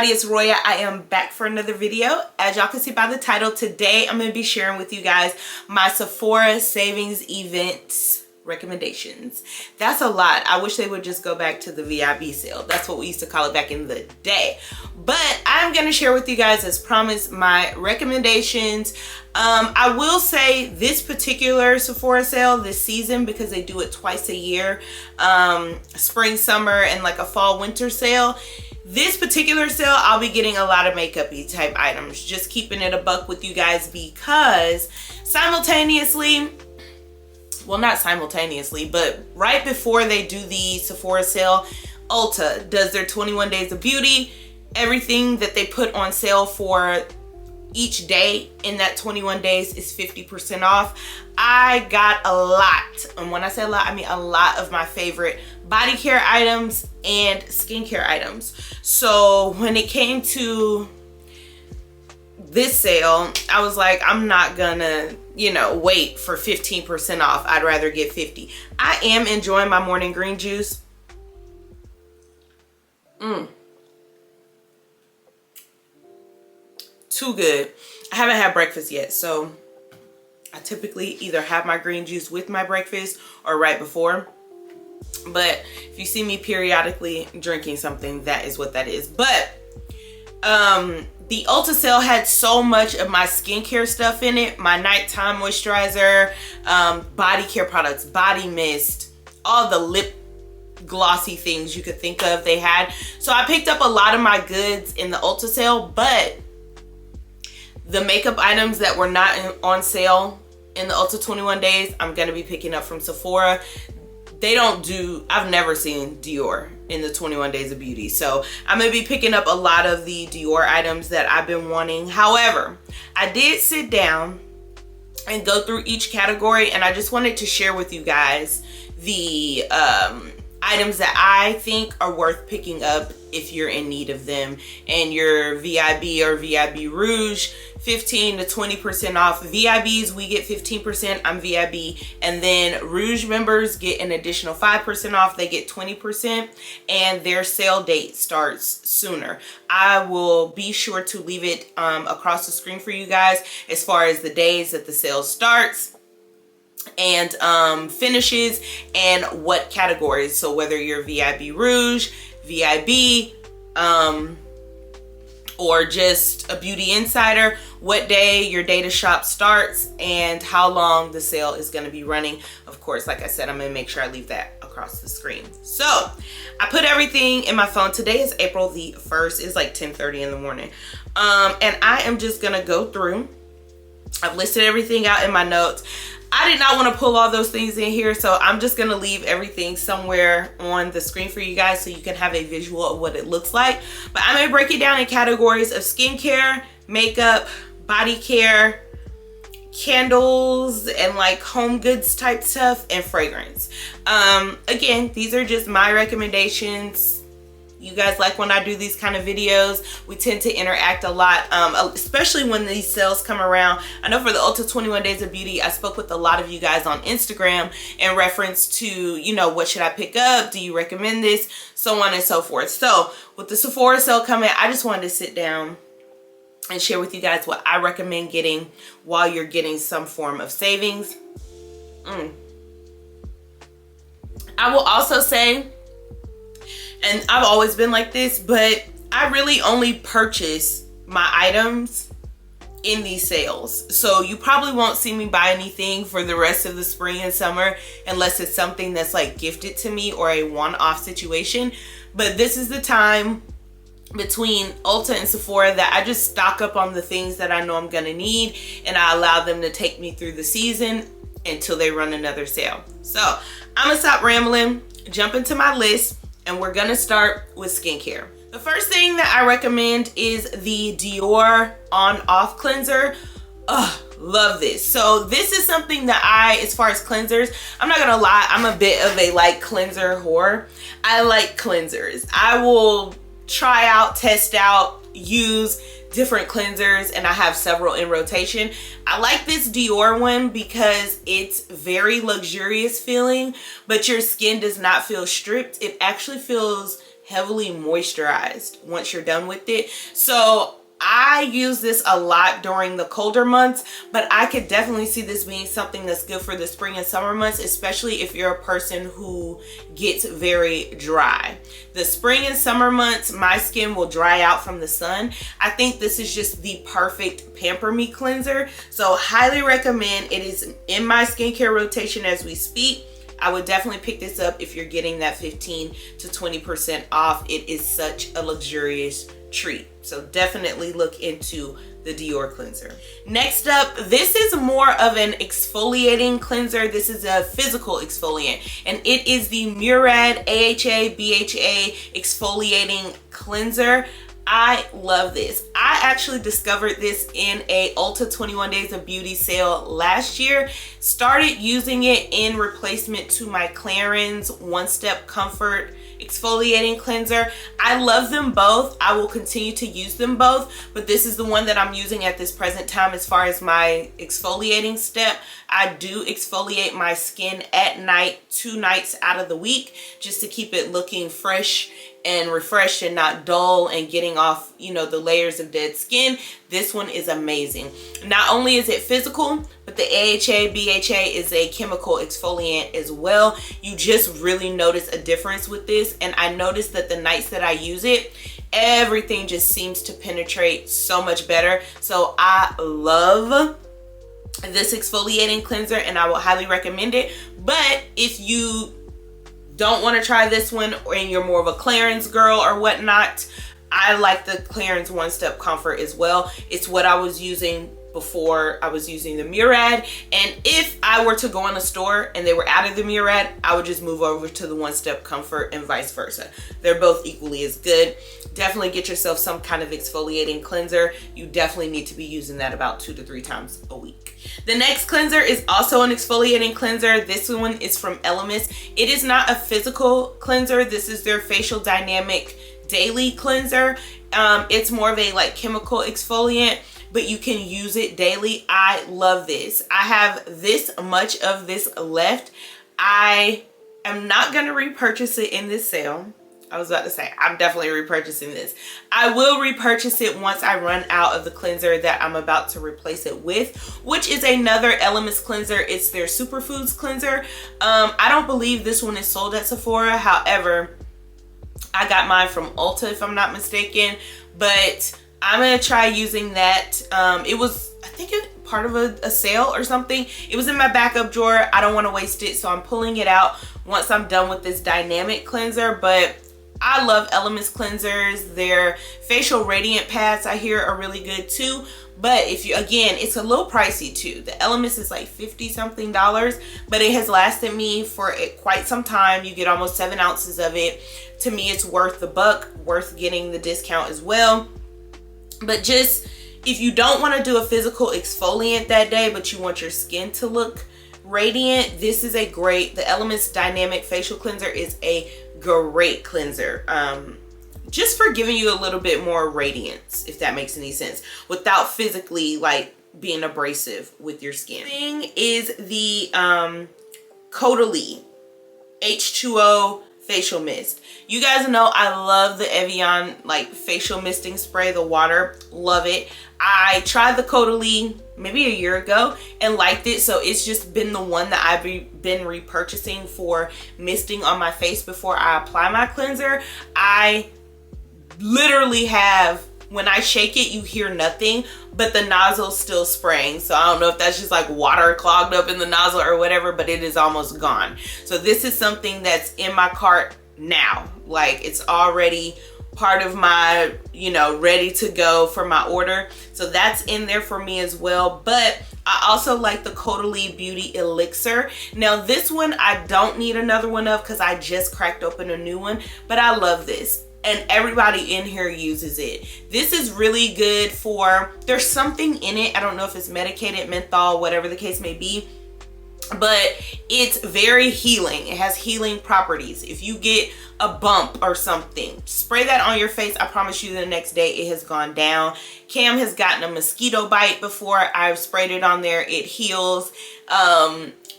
everybody, it's Roya. I am back for another video. As y'all can see by the title, today I'm going to be sharing with you guys my Sephora savings events recommendations. That's a lot. I wish they would just go back to the VIB sale. That's what we used to call it back in the day. But I'm going to share with you guys, as promised, my recommendations. I will say this particular Sephora sale this season, because they do it twice a year, spring, summer, and like a fall winter sale. This particular sale, I'll be getting a lot of makeup-y type items. Just keeping it a buck with you guys, because simultaneously, well, not simultaneously, but right before they do the Sephora sale, Ulta does their 21 days of beauty. Everything that they put on sale for each day in that 21 days is 50% off. I got a lot, and when I say a lot, I mean a lot of my favorite body care items and skincare items. So when it came to this sale, I was like, I'm not gonna, wait for 15% off. I'd rather get 50. I am enjoying my morning green juice. Too good. I haven't had breakfast yet, so I typically either have my green juice with my breakfast or right before. But if you see me periodically drinking something, that is what that is. But the Ulta sale had so much of my skincare stuff in it. My nighttime moisturizer, body care products, body mist, all the lip glossy things you could think of they had. So I picked up a lot of my goods in the Ulta sale, but the makeup items that were not on sale in the Ulta 21 days, I'm going to be picking up from Sephora. They don't do, I've never seen Dior in the 21 days of beauty. So I'm going to be picking up a lot of the Dior items that I've been wanting. However, I did sit down and go through each category, and I just wanted to share with you guys the items that I think are worth picking up if you're in need of them. And your VIB or VIB Rouge, 15 to 20% off. VIBs, we get 15%. I'm VIB. And then Rouge members get an additional 5% off. They get 20%. And their sale date starts sooner. I will be sure to leave it across the screen for you guys as far as the days that the sale starts and finishes and what categories. So whether you're VIB Rouge, VIB, or just a beauty insider, what day your day to shop starts and how long the sale is going to be running. Of course, like I said, I'm going to make sure I leave that across the screen. So I put everything in my phone. Today is April the 1st. It's like 10:30 in the morning. And I am just going to go through. I've listed everything out in my notes. I did not want to pull all those things in here, so I'm just going to leave everything somewhere on the screen for you guys so you can have a visual of what it looks like. But I'm going to break it down in categories of skincare, makeup, body care, candles, and like home goods type stuff, and fragrance. Again, these are just my recommendations. You guys like when I do these kind of videos. We tend to interact a lot, especially when these sales come around. I know for the Ulta 21 Days of Beauty, I spoke with a lot of you guys on Instagram in reference to, what should I pick up? Do you recommend this? So on and so forth. So with the Sephora sale coming, I just wanted to sit down and share with you guys what I recommend getting while you're getting some form of savings. I will also say, and I've always been like this, but I really only purchase my items in these sales. So you probably won't see me buy anything for the rest of the spring and summer unless it's something that's like gifted to me or a one-off situation. But this is the time between Ulta and Sephora that I just stock up on the things that I know I'm gonna need, and I allow them to take me through the season until they run another sale. So I'm gonna stop rambling, jump into my list, and we're gonna start with skincare. The first thing that I recommend is the Dior On-Off Cleanser. Love this. So this is something that as far as cleansers, I'm not gonna lie, I'm a bit of a cleanser whore. I like cleansers. I will try out, test out, use different cleansers, and I have several in rotation. I like this Dior one because it's very luxurious feeling, but your skin does not feel stripped. It actually feels heavily moisturized once you're done with it. So I use this a lot during the colder months, but I could definitely see this being something that's good for the spring and summer months, especially if you're a person who gets very dry. The spring and summer months, my skin will dry out from the sun. I think this is just the perfect Pamper Me cleanser. So highly recommend. It is in my skincare rotation as we speak. I would definitely pick this up if you're getting that 15 to 20% off. It is such a luxurious treat. So definitely look into the Dior cleanser. Next up, this is more of an exfoliating cleanser. This is a physical exfoliant, and it is the Murad AHA BHA exfoliating cleanser. I love this. I actually discovered this in a Ulta 21 Days of Beauty sale last year. Started using it in replacement to my Clarins One Step Comfort exfoliating cleanser. I love them both. I will continue to use them both, but this is the one that I'm using at this present time as far as my exfoliating step. I do exfoliate my skin at night 2 nights out of the week just to keep it looking fresh and refreshed and not dull and getting off, you know, the layers of dead skin. This one is amazing. Not only is it physical, but the AHA BHA is a chemical exfoliant as well. You just really notice a difference with this, and I noticed that the nights that I use it, everything just seems to penetrate so much better. So I love this exfoliating cleanser and I will highly recommend it. But if you don't want to try this one and you're more of a Clarins girl or whatnot, I like the Clarins One Step Comfort as well. It's what I was using before I was using the Murad, and if I were to go in a store and they were out of the Murad, I would just move over to the One Step Comfort and vice versa. They're both equally as good. Definitely get yourself some kind of exfoliating cleanser. You definitely need to be using that about 2 to 3 times a week. The next cleanser is also an exfoliating cleanser. This one is from Elemis. It is not a physical cleanser. This is their Facial Dynamic Daily Cleanser. It's more of a like chemical exfoliant, but you can use it daily. I love this. I have this much of this left. I am not going to repurchase it in this sale. I was about to say, I'm definitely repurchasing this. I will repurchase it once I run out of the cleanser that I'm about to replace it with, which is another Elemis cleanser. It's their Superfoods cleanser. I don't believe this one is sold at Sephora. However, I got mine from Ulta if I'm not mistaken, but I'm gonna try using that. It was, I think, part of a sale or something. It was in my backup drawer. I don't want to waste it, so I'm pulling it out once I'm done with this dynamic cleanser. But I love Elemis cleansers. Their facial radiant pads I hear are really good too. But if you, again, it's a little pricey too. The Elemis is like $50 something, but it has lasted me for quite some time. You get almost 7 ounces of it. To me, it's worth the buck, worth getting the discount as well. But just, if you don't want to do a physical exfoliant that day, but you want your skin to look radiant, this is a great, the Elemis Dynamic Facial Cleanser is a great cleanser. Just for giving you a little bit more radiance, if that makes any sense, without physically like being abrasive with your skin. Thing is the Caudalie H2O facial mist. You guys know I love the Evian like facial misting spray, the water, love it. I tried the Caudalie maybe a year ago and liked it, so it's just been the one that I've been repurchasing for misting on my face before I apply my cleanser. I literally have, when I shake it, you hear nothing, but the nozzle's still spraying. So I don't know if that's just like water clogged up in the nozzle or whatever, but it is almost gone. So this is something that's in my cart now. Like, it's already part of my, you know, ready to go for my order. So that's in there for me as well. But I also like the Caudalie Beauty Elixir. Now this one I don't need another one of because I just cracked open a new one, but I love this. And everybody in here uses it. This is really good for, there's something in it, I don't know if it's medicated, menthol, whatever the case may be, but it's very healing. It has healing properties. If you get a bump or something, spray that on your face. I promise you the next day it has gone down. Cam has gotten a mosquito bite before. I've sprayed it on there. It heals.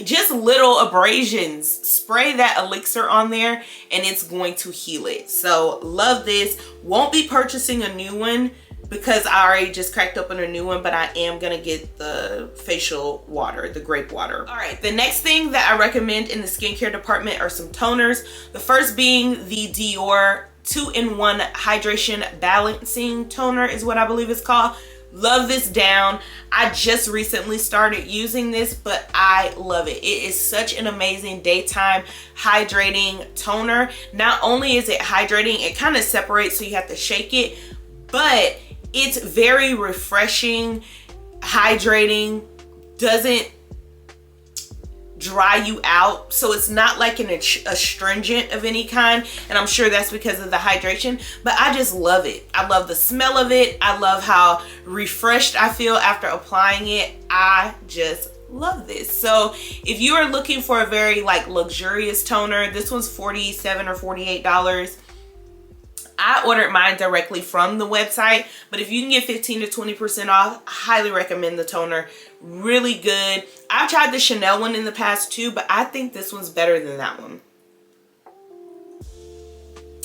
just little abrasions, spray that elixir on there and it's going to heal it. So love this. Won't be purchasing a new one because I already just cracked open a new one, but I am gonna get the facial water, the grape water. All right, the next thing that I recommend in the skincare department are some toners. The first being the Dior 2-in-1 Hydration Balancing Toner is what I believe it's called. Love this down. I just recently started using this, but I love it. It is such an amazing daytime hydrating toner. Not only is it hydrating, it kind of separates so you have to shake it, but it's very refreshing, hydrating, doesn't dry you out, so it's not like an astringent of any kind, and I'm sure that's because of the hydration, but I just love it. I love the smell of it. I love how refreshed I feel after applying it. I just love this. So if you are looking for a very like luxurious toner, this one's $47 or $48. I ordered mine directly from the website, but if you can get 15 to 20% off, I highly recommend the toner. Really good. I've tried the Chanel one in the past too, but I think this one's better than that one.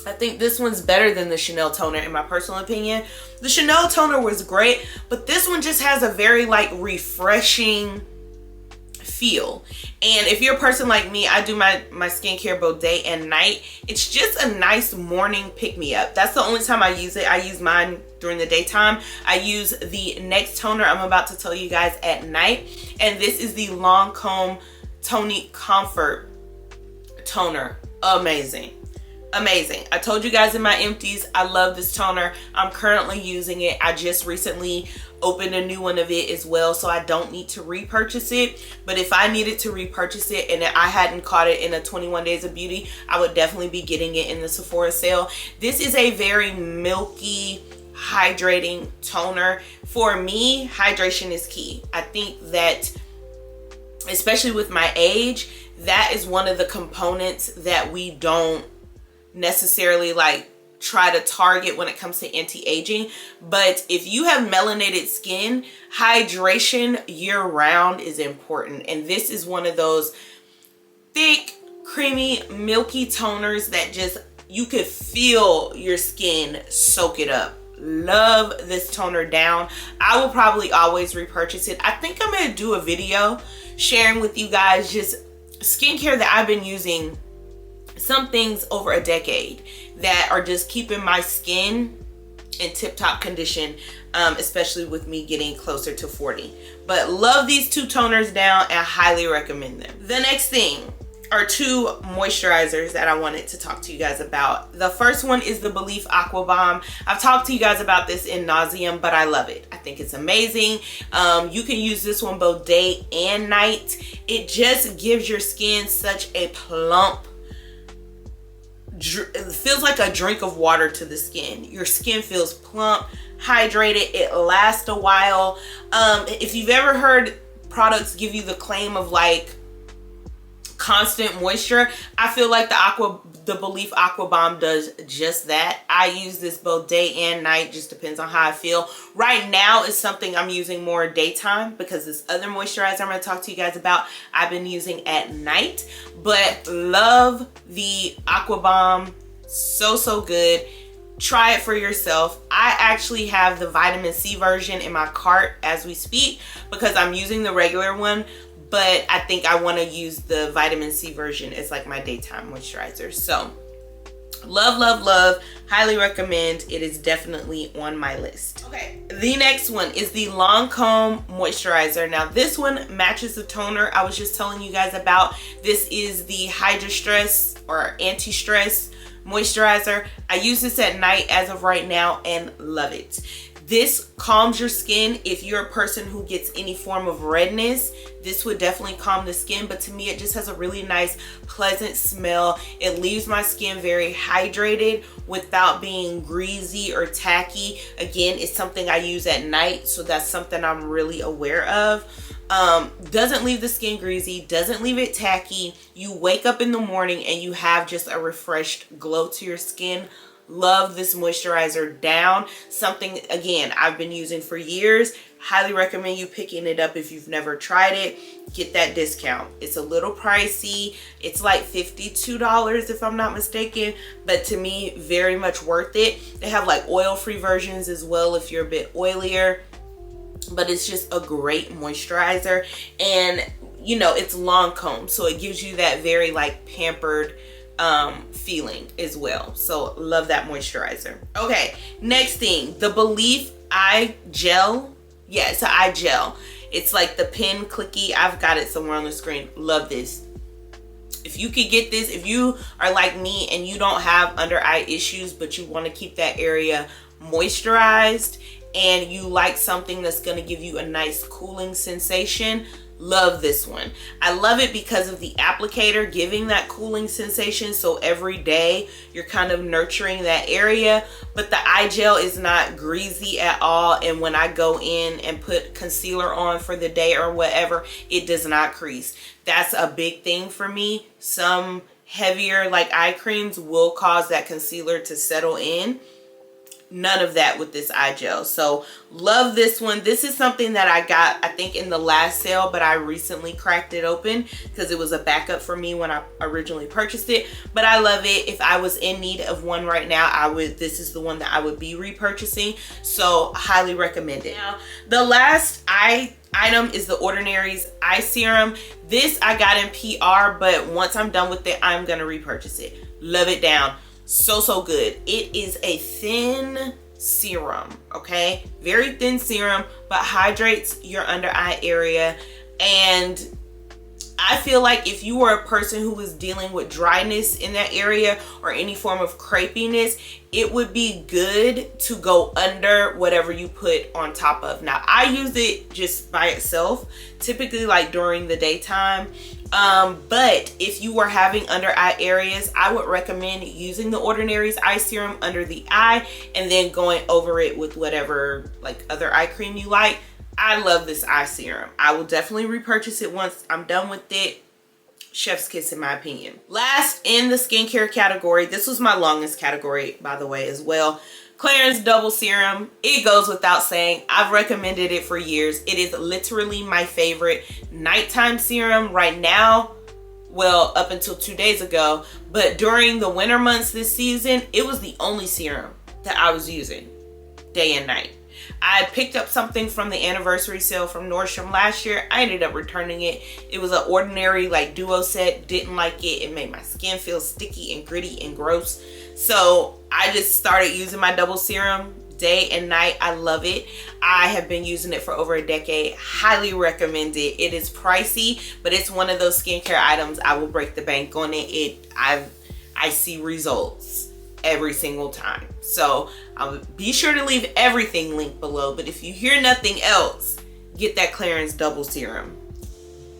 I think this one's better than the Chanel toner in my personal opinion. The Chanel toner was great, but this one just has a very like refreshing feel. And if you're a person like me, I do my skincare both day and night. It's just a nice morning pick-me-up. That's the only time I use it. I use mine during the daytime. I use the next toner I'm about to tell you guys at night, and this is the Lancome Tonic Comfort Toner. Amazing. Amazing. I told you guys in my empties, I love this toner. I'm currently using it. I just recently opened a new one of it as well, so I don't need to repurchase it. But if I needed to repurchase it and I hadn't caught it in a 21 Days of Beauty, I would definitely be getting it in the Sephora sale. This is a very milky, hydrating toner. For me, hydration is key. I think that, especially with my age, that is one of the components that we don't necessarily like try to target when it comes to anti-aging. But if you have melanated skin, hydration year-round is important, and this is one of those thick, creamy, milky toners that just, you could feel your skin soak it up. Love this toner down. I will probably always repurchase it. I think I'm gonna do a video sharing with you guys just skincare that I've been using, some things over a decade that are just keeping my skin in tip-top condition, especially with me getting closer to 40. But love these two toners down and highly recommend them. The next thing are two moisturizers that I wanted to talk to you guys about. The first one is the Belif Aqua Bomb. I've talked to you guys about this in nauseam, but I love it. I think it's amazing. You can use this one both day and night. It just gives your skin such a plump, it feels like a drink of water to the skin. Your skin feels plump, hydrated, it lasts a while. If you've ever heard products give you the claim of like constant moisture, I feel like the Belif Aqua Bomb does just that. I use this both day and night, just depends on how I feel. Right now is something I'm using more daytime because this other moisturizer I'm going to talk to you guys about, I've been using at night. But love the Aqua Bomb. So good. Try it for yourself. I actually have the vitamin C version in my cart as we speak because I'm using the regular one, but I think I want to use the vitamin C version as like my daytime moisturizer. So love, highly recommend. It is definitely on my list. Okay, the next one is the Lancome moisturizer. Now this one matches the toner I was just telling you guys about. This is the Hydra Stress or Anti-Stress moisturizer. I use this at night as of right now and love it. This calms your skin. If you're a person who gets any form of redness, this would definitely calm the skin, but to me it just has a really nice pleasant smell. It leaves my skin very hydrated without being greasy or tacky. Again, it's something I use at night, so that's something I'm really aware of. Doesn't leave the skin greasy, doesn't leave it tacky. You wake up in the morning and you have just a refreshed glow to your skin. Love this moisturizer down. Something, again, I've been using for years. Highly recommend you picking it up if you've never tried it. Get that discount. It's a little pricey. It's like $52 if I'm not mistaken, but to me, very much worth it. They have like oil-free versions as well if you're a bit oilier, but it's just a great moisturizer. And you know, it's Lancome, so it gives you that very like pampered feeling as well. So love that moisturizer. Okay, next thing, the Belief Eye Gel. Yeah, it's an eye gel. It's like the pin clicky. I've got it somewhere on the screen. Love this. If you could get this, if you are like me and you don't have under eye issues, but you want to keep that area moisturized and you like something that's going to give you a nice cooling sensation, love this one. I love it because of the applicator giving that cooling sensation. So every day you're kind of nurturing that area, but the eye gel is not greasy at all. And when I go in and put concealer on for the day or whatever, it does not crease. That's a big thing for me. Some heavier like eye creams will cause that concealer to settle in. None of that with this eye gel. So love this one. This is something that I got, I think, in the last sale, but I recently cracked it open because it was a backup for me when I originally purchased it. But I love it. If I was in need of one right now, this is the one that I would be repurchasing. So highly recommend it. Now, the last item is the Ordinary's eye serum. This I got in PR, but once I'm done with it, I'm gonna repurchase it. Love it down. So good. It is a thin serum, okay? Very thin serum, but hydrates your under eye area. And I feel like if you were a person who was dealing with dryness in that area or any form of crepiness, it would be good to go under whatever you put on top of. Now, I use it just by itself, typically like during the daytime. But if you were having under eye areas, I would recommend using the Ordinary's eye serum under the eye and then going over it with whatever like other eye cream you like. I love this eye serum. I will definitely repurchase it once I'm done with it. Chef's kiss in my opinion. Last in the skincare category, this was my longest category by the way as well. Clarins Double Serum. It goes without saying, I've recommended it for years. It is literally my favorite nighttime serum right now. Well, up until 2 days ago, but during the winter months this season, it was the only serum that I was using day and night. I picked up something from the anniversary sale from Nordstrom last year. I ended up returning it. It was an Ordinary like duo set. Didn't like it. It made my skin feel sticky and gritty and gross. So I just started using my double serum day and night. I love it. I have been using it for over a decade. Highly recommend it. It is pricey, but it's one of those skincare items I will break the bank on it. I see results every single time. So I'll be sure to leave everything linked below, but if you hear nothing else, get that Clarins Double Serum.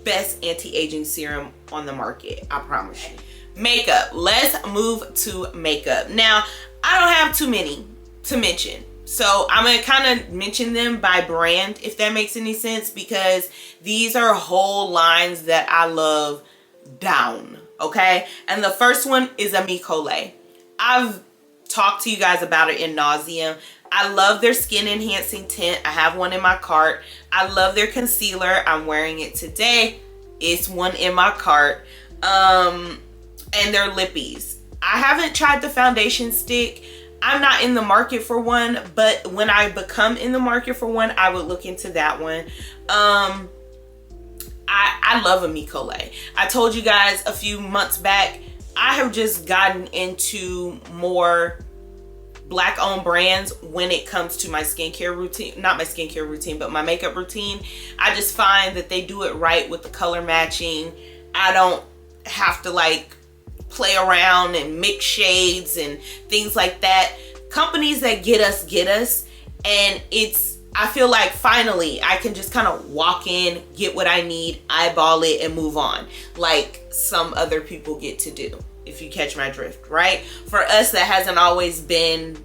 Best anti-aging serum on the market, I promise you. Makeup. Let's move to makeup. Now, I don't have too many to mention, so I'm gonna kind of mention them by brand, if that makes any sense, because these are whole lines that I love down, okay? And the first one is a Micole. I've talked to you guys about it in nauseam. I love their skin enhancing tint. I have one in my cart. I love their concealer. I'm wearing it today. It's one in my cart. And their lippies. I haven't tried the foundation stick. I'm not in the market for one, but when I become in the market for one, I would look into that one. I love a Micole. I told you guys a few months back, I have just gotten into more black owned brands when it comes to my skincare routine. Not my skincare routine, but my makeup routine. I just find that they do it right with the color matching. I don't have to like play around and mix shades and things like that. Companies that get us, and I feel like finally I can just kind of walk in, get what I need, eyeball it, and move on, like some other people get to do, if you catch my drift, right? For us, that hasn't always been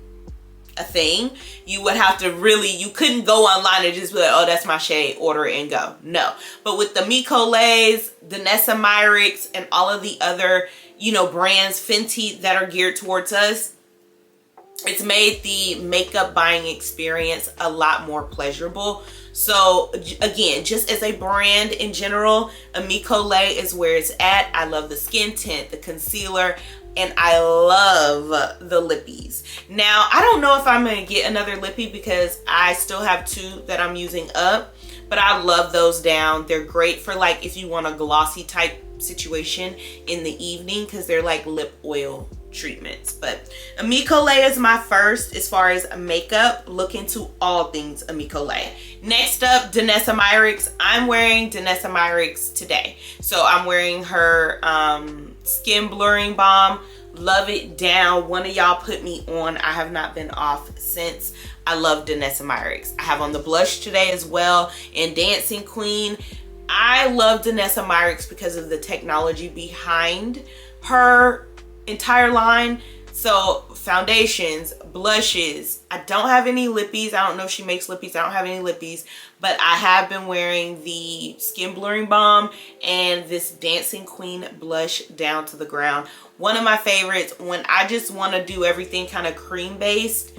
a thing. You would have to really, you couldn't go online and just be like, oh, that's my shade, order it and go. No. But with the Micoles, the Nessa Myrick's, and all of the other, you know, brands, Fenty, that are geared towards us, it's made the makeup buying experience a lot more pleasurable. So again, just as a brand in general, Amicole is where it's at. I love the skin tint, the concealer, and I love the lippies. Now, I don't know if I'm gonna get another lippy because I still have 2 that I'm using up, but I love those down. They're great for like if you want a glossy type situation in the evening because they're like lip oil treatments. But Amicole is my first as far as makeup. Look into all things Amicole. Next up, Danessa Myricks. I'm wearing Danessa Myricks today. So I'm wearing her skin blurring balm. Love it down. One of y'all put me on. I have not been off since. I love Danessa Myricks. I have on the blush today as well in Dancing Queen. I love Danessa Myricks because of the technology behind her entire line. So foundations, blushes. I don't have any lippies. I don't know if she makes lippies. I don't have any lippies, but I have been wearing the skin blurring balm and this Dancing Queen blush down to the ground. One of my favorites when I just want to do everything kind of cream based.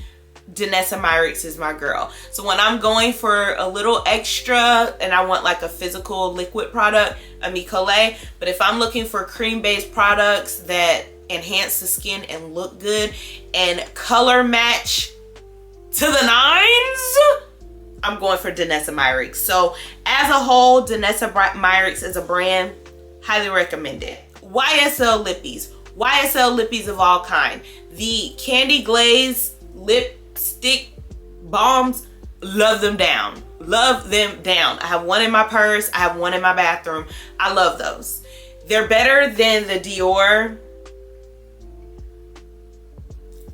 Danessa Myricks is my girl. So when I'm going for a little extra and I want like a physical liquid product, Amicole. But if I'm looking for cream based products that enhance the skin and look good and color match to the nines, I'm going for Danessa Myricks. So as a whole, Danessa Myricks is a brand, highly recommended. YSL lippies. YSL lippies of all kind. The Candy Glaze lipstick balms, love them down. Love them down. I have one in my purse. I have one in my bathroom. I love those. They're better than the Dior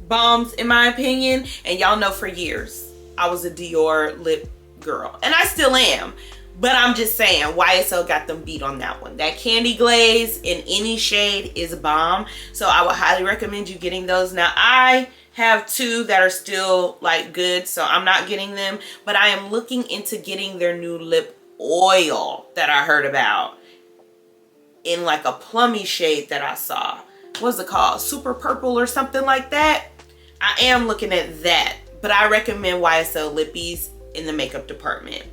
balms in my opinion, and y'all know for years I was a Dior lip girl and I still am, but I'm just saying YSL got them beat on that one. That Candy Glaze in any shade is a bomb, so I would highly recommend you getting those. Now I have 2 that are still like good, so I'm not getting them, but I am looking into getting their new lip oil that I heard about in like a plummy shade that I saw. What's it called? Super Purple or something like that. I am looking at that, but I recommend YSL lippies in the makeup department.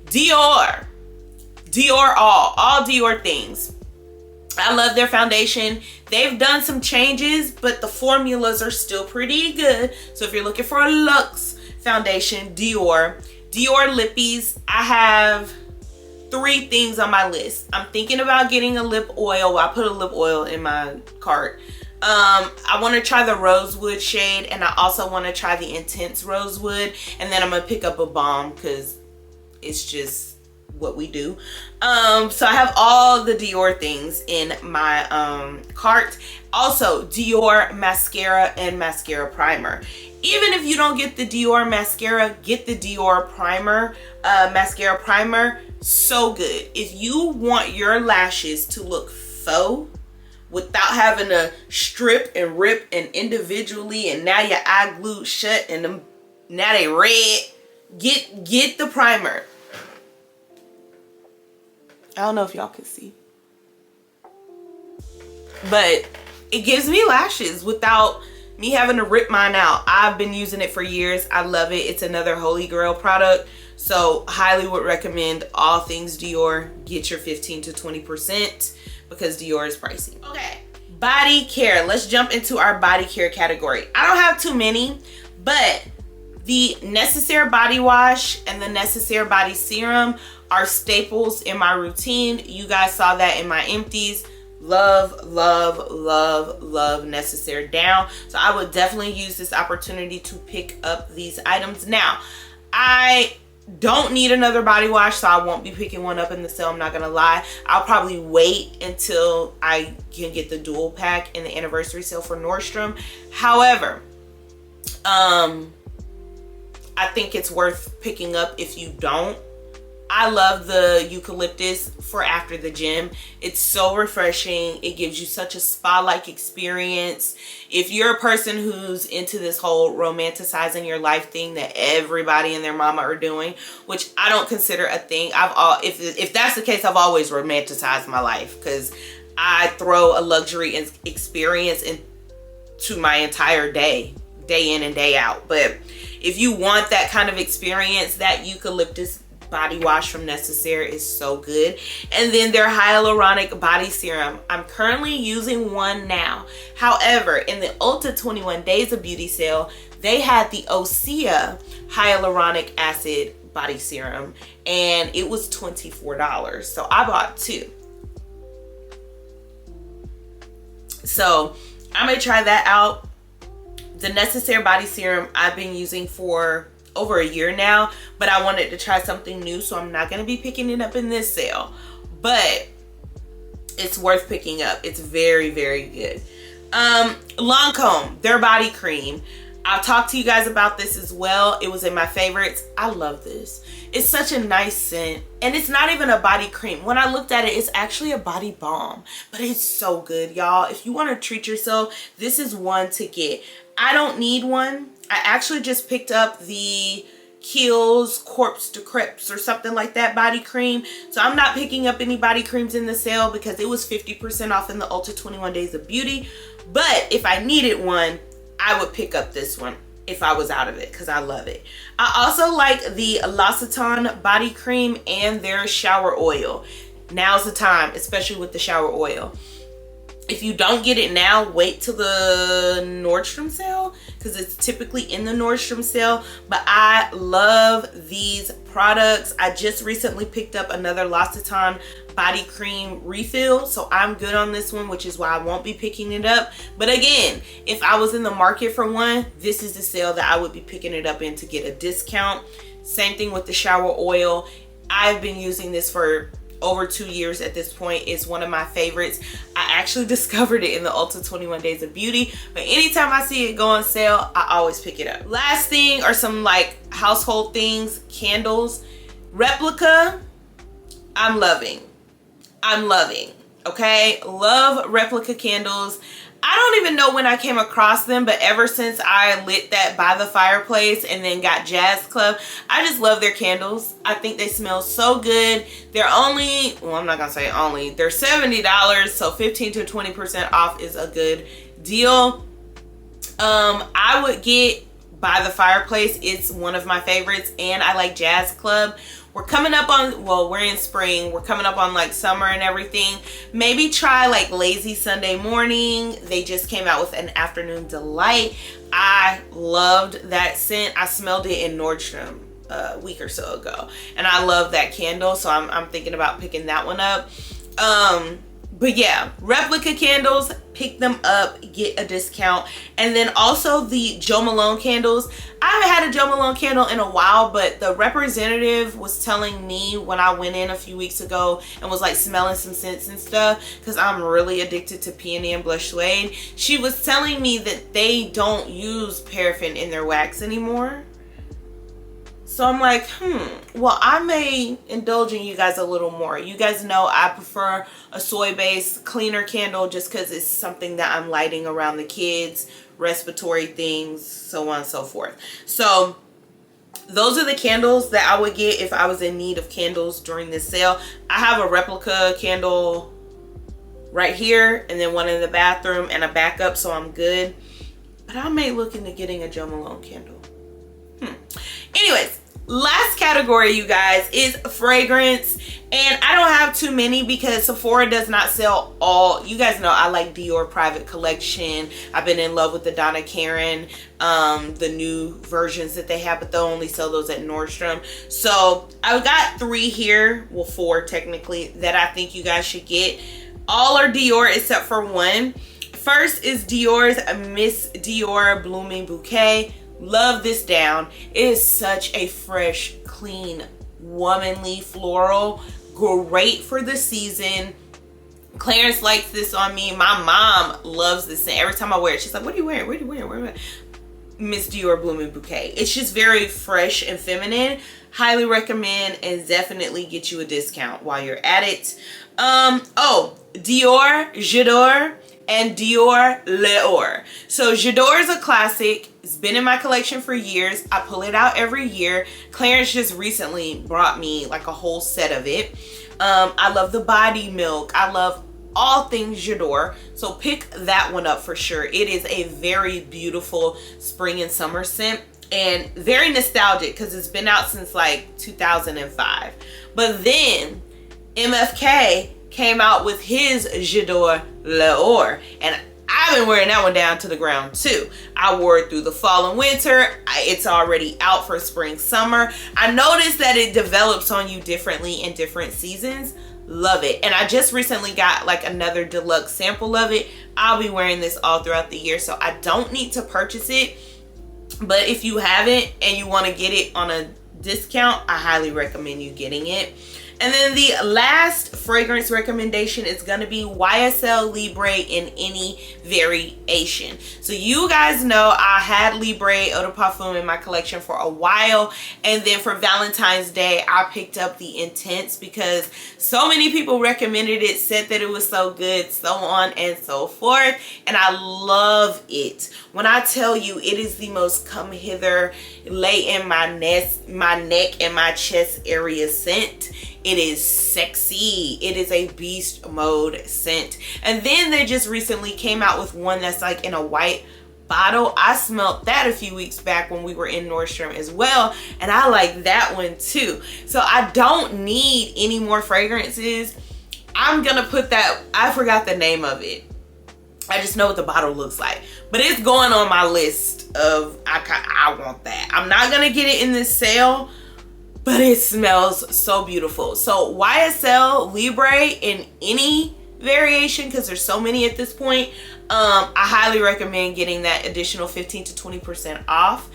Dior all Dior things. I love their foundation. They've done some changes, but the formulas are still pretty good. So if you're looking for a luxe foundation, Dior lippies. I have 3 things on my list. I'm thinking about getting a lip oil. Well, I put a lip oil in my cart. I want to try the Rosewood shade, and I also want to try the Intense Rosewood, and then I'm gonna pick up a balm because it's just what we do. So I have all the Dior things in my cart. Also Dior mascara and mascara primer. Even if you don't get the Dior mascara, get the Dior primer, mascara primer. So good. If you want your lashes to look faux without having to strip and rip and individually, and now your eye glued shut and them, now they red, get the primer. I don't know if y'all can see, but it gives me lashes without me having to rip mine out. I've been using it for years. I love it. It's another holy grail product. So highly would recommend all things Dior. Get your 15 to 20% because Dior is pricey. Okay, body care. Let's jump into our body care category. I don't have too many, but the Necessaire body wash and the Necessaire body serum are staples in my routine. You guys saw that in my empties. Love, love, love, love Necessaire down. So I would definitely use this opportunity to pick up these items. Now, I don't need another body wash, so I won't be picking one up in the sale. I'm not gonna lie. I'll probably wait until I can get the dual pack in the anniversary sale for Nordstrom. However, I think it's worth picking up if you don't. I love the eucalyptus for after the gym. It's so refreshing. It gives you such a spa-like experience. If you're a person who's into this whole romanticizing your life thing that everybody and their mama are doing, which I don't consider a thing. If that's the case, I've always romanticized my life because I throw a luxury experience into my entire day in and day out. But if you want that kind of experience, that eucalyptus body wash from Necessaire is so good. And then their hyaluronic body serum. I'm currently using one now. However, in the Ulta 21 Days of Beauty sale, they had the Osea hyaluronic acid body serum, and it was $24. So I bought two. So I'm gonna try that out. The Necessaire body serum I've been using for over a year now, but I wanted to try something new, so I'm not gonna be picking it up in this sale, but it's worth picking up. It's very, very good. Lancome, their body cream. I've talked to you guys about this as well. It was in my favorites. I love this. It's such a nice scent, and it's not even a body cream. When I looked at it, it's actually a body balm, but it's so good, y'all. If you want to treat yourself, this is one to get. I don't need one. I actually just picked up the Kiehl's Corpse de Crepes or something like that body cream. So I'm not picking up any body creams in the sale because it was 50% off in the Ulta 21 Days of Beauty. But if I needed one, I would pick up this one if I was out of it because I love it. I also like the L'Occitane body cream and their shower oil. Now's the time, especially with the shower oil. If you don't get it now, wait till the Nordstrom sale because it's typically in the Nordstrom sale. But I love these products. I just recently picked up another L'Occitane body cream refill, so I'm good on this one, which is why I won't be picking it up. But again, if I was in the market for one, this is the sale that I would be picking it up in to get a discount. Same thing with the shower oil. I've been using this for over 2 years at this point. It's one of my favorites. I actually discovered it in the Ulta 21 Days of Beauty, but anytime I see it go on sale, I always pick it up. Last thing are some like household things, candles. Replica, I'm loving, okay? Love Replica candles. I don't even know when I came across them, but ever since I lit that by the fireplace and then got Jazz Club, I just love their candles. I think they smell so good. They're only, well, I'm not gonna say only, they're $70, so 15 to 20% off is a good deal. I would get By the Fireplace. It's one of my favorites, and I like Jazz Club. We're coming up on, well, we're in spring. We're coming up on like summer and everything. Maybe try like Lazy Sunday Morning. They just came out with an Afternoon Delight. I loved that scent. I smelled it in Nordstrom a week or so ago, and I love that candle, so I'm thinking about picking that one up. But yeah, Replica candles, pick them up, get a discount. And then also the Jo Malone candles. I haven't had a Jo Malone candle in a while, but the representative was telling me when I went in a few weeks ago and was like smelling some scents and stuff, because I'm really addicted to Peony and Blush Suede. She was telling me that they don't use paraffin in their wax anymore. So I'm like, well, I may indulge in you guys a little more. You guys know I prefer a soy-based cleaner candle just because it's something that I'm lighting around the kids, respiratory things, so on and so forth. So those are the candles that I would get if I was in need of candles during this sale. I have a Replica candle right here, and then one in the bathroom and a backup, so I'm good. But I may look into getting a Jo Malone candle. Anyways, last category, you guys, is fragrance. And I don't have too many because Sephora does not sell all. You guys know I like Dior Private Collection. I've been in love with the Donna Karan, the new versions that they have, but they'll only sell those at Nordstrom. So I've got 3 here, well 4 technically, that I think you guys should get. All are Dior except for one. First is Dior's Miss Dior Blooming Bouquet. Love this down. It is such a fresh, clean, womanly floral. Great for the season. Clarence likes this on me. My mom loves this scent. Every time I wear it, she's like, what are you wearing? What are you wearing? What are you wearing? Miss Dior Blooming Bouquet. It's just very fresh and feminine. Highly recommend, and definitely get you a discount while you're at it. Oh, Dior J'adore and Dior L'Or. So J'adore is a classic. It's been in my collection for years. I pull it out every year. Clarence just recently brought me like a whole set of it. I love the body milk. I love all things J'adore. So pick that one up for sure. It is a very beautiful spring and summer scent. and very nostalgic because it's been out since like 2005. But then MFK came out with his J'adore L'Or, and I've been wearing that one down to the ground too. I wore it through the fall and winter. It's already out for spring, summer. I noticed that it develops on you differently in different seasons. Love it. And I just recently got like another deluxe sample of it. I'll be wearing this all throughout the year, so I don't need to purchase it. But if you haven't and you want to get it on a discount, I highly recommend you getting it. And then the last fragrance recommendation is going to be YSL Libre in any variation. So you guys know I had Libre Eau de Parfum in my collection for a while. And then for Valentine's Day, I picked up the Intense because so many people recommended it, said that it was so good, so on and so forth. And I love it. When I tell you it is the most come hither, lay in my neck and my chest area scent. It is sexy. It is a beast mode scent. And then they just recently came out with one that's like in a white bottle. I smelled that a few weeks back when we were in Nordstrom as well, and I like that one too. So I don't need any more fragrances. I'm gonna put that, I forgot the name of it. I just know what the bottle looks like, but it's going on my list of I want that. I'm not gonna get it in this sale, but it smells so beautiful. So YSL Libre in any variation, because there's so many at this point, I highly recommend getting that additional 15 to 20% off.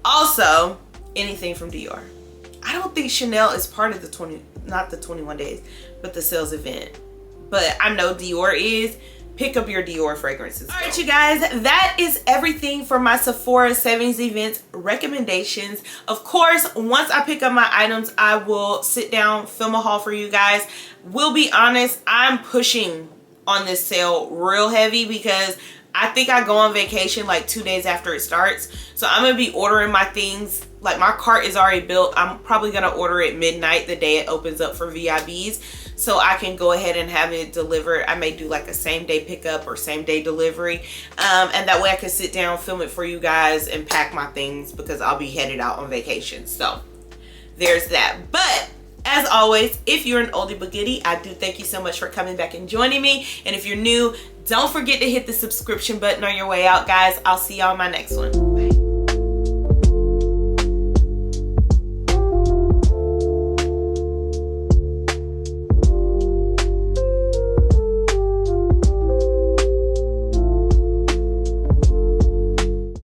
Also, anything from Dior. I don't think Chanel is part of the not the 21 days, but the sales event. But I know Dior is. Pick up your Dior fragrances. All right, you guys, that is everything for my Sephora savings event recommendations. Of course, once I pick up my items, I will sit down, film a haul for you guys. Will be honest, I'm pushing on this sale real heavy because I think I go on vacation like 2 days after it starts. So I'm gonna be ordering my things. Like, my cart is already built. I'm probably gonna order it midnight the day it opens up for VIBs, so I can go ahead and have it delivered. I may do like a same day pickup or same day delivery, and that way I can sit down, film it for you guys, and pack my things because I'll be headed out on vacation. So there's that. But as always, if you're an oldie but goodie, I do thank you so much for coming back and joining me. And if you're new, don't forget to hit the subscription button on your way out, guys. I'll see y'all in my next one. Bye.